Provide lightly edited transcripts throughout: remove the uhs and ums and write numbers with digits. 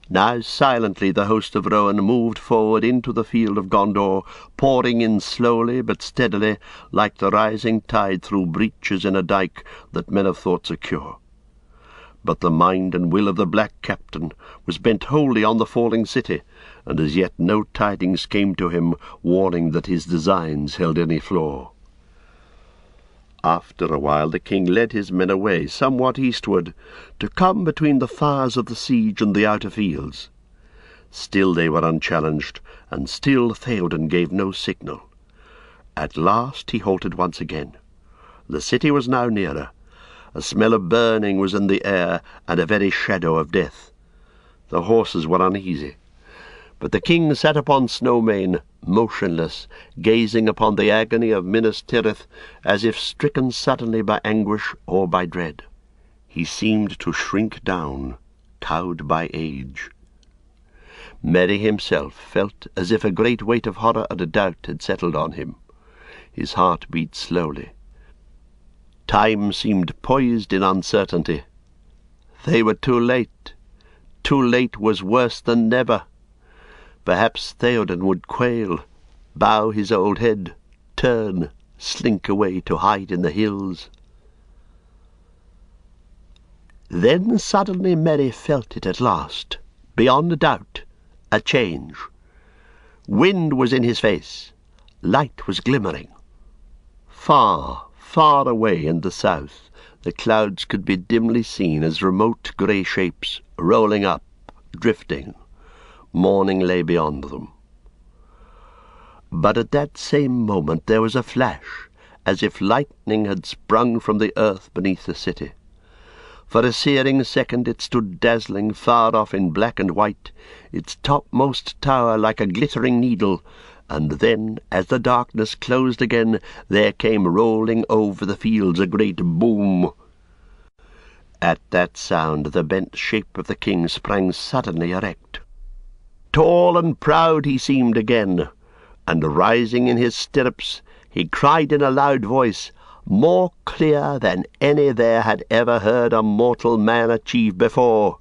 Now silently the host of Rohan moved forward into the field of Gondor, pouring in slowly but steadily, like the rising tide through breaches in a dike that men have thought secure. But the mind and will of the black captain was bent wholly on the falling city, and as yet no tidings came to him warning that his designs held any flaw. After a while the king led his men away somewhat eastward, to come between the fires of the siege and the outer fields. Still they were unchallenged, and still Theoden gave no signal. At last he halted once again. The city was now nearer. A smell of burning was in the air, and a very shadow of death. The horses were uneasy. But the king sat upon Snowmane, motionless, gazing upon the agony of Minas Tirith, as if stricken suddenly by anguish or by dread. He seemed to shrink down, cowed by age. Merry himself felt as if a great weight of horror and doubt had settled on him. His heart beat slowly. Time seemed poised in uncertainty. They were too late. Too late was worse than never. Perhaps Theoden would quail, bow his old head, turn, slink away to hide in the hills. Then suddenly Merry felt it at last, beyond a doubt, a change. Wind was in his face, light was glimmering. Far, far away in the south, the clouds could be dimly seen as remote grey shapes, rolling up, drifting. Morning lay beyond them. But at that same moment there was a flash, as if lightning had sprung from the earth beneath the city. For a searing second it stood dazzling far off in black and white, its topmost tower like a glittering needle, and then, as the darkness closed again, there came rolling over the fields a great boom. At that sound the bent shape of the king sprang suddenly erect. Tall and proud he seemed again, and rising in his stirrups, he cried in a loud voice, more clear than any there had ever heard a mortal man achieve before,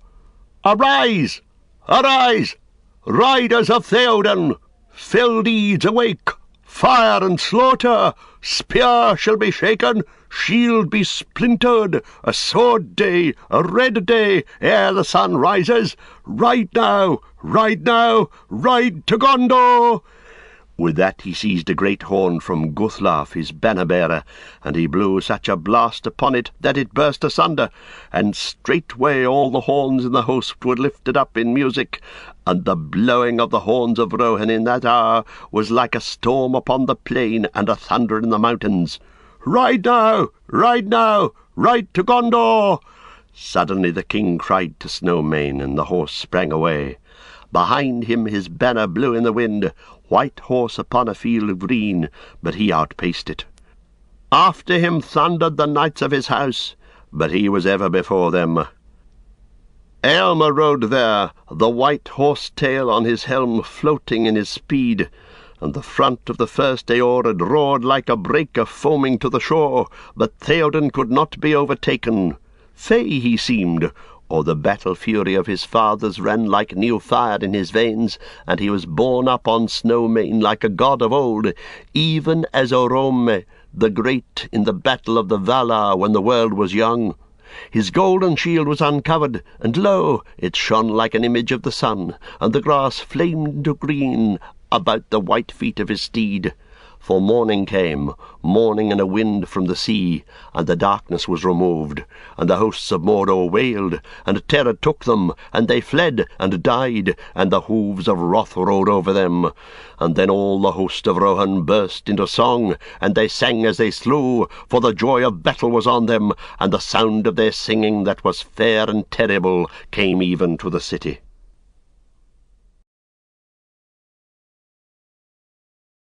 "Arise! Arise! Riders of Theoden! Fell deeds awake! Fire and slaughter! Spear shall be shaken, shield be splintered, a sword day, a red day, ere the sun rises! Ride now! Ride now! Ride to Gondor!" With that he seized a great horn from Guthlaf, his banner-bearer, and he blew such a blast upon it that it burst asunder, and straightway all the horns in the host were lifted up in music, and the blowing of the horns of Rohan in that hour was like a storm upon the plain and a thunder in the mountains. "Ride now! Ride now! Ride to Gondor!" Suddenly the king cried to Snowmane, and the horse sprang away. Behind him his banner blew in the wind, white horse upon a field of green, but he outpaced it. After him thundered the knights of his house, but he was ever before them. Aylmer rode there, the white horse-tail on his helm floating in his speed, and the front of the first Eorad roared like a breaker foaming to the shore, but Theoden could not be overtaken. Fey he seemed, or the battle fury of his fathers ran like new fire in his veins, and he was borne up on Snowmane like a god of old, even as Orome the great in the battle of the Valar when the world was young. His golden shield was uncovered, and lo, it shone like an image of the sun, and the grass flamed into green about the white feet of his steed. For morning came, morning and a wind from the sea, and the darkness was removed, and the hosts of Mordor wailed, and terror took them, and they fled and died, and the hooves of wrath rode over them. And then all the host of Rohan burst into song, and they sang as they slew, for the joy of battle was on them, and the sound of their singing that was fair and terrible came even to the city.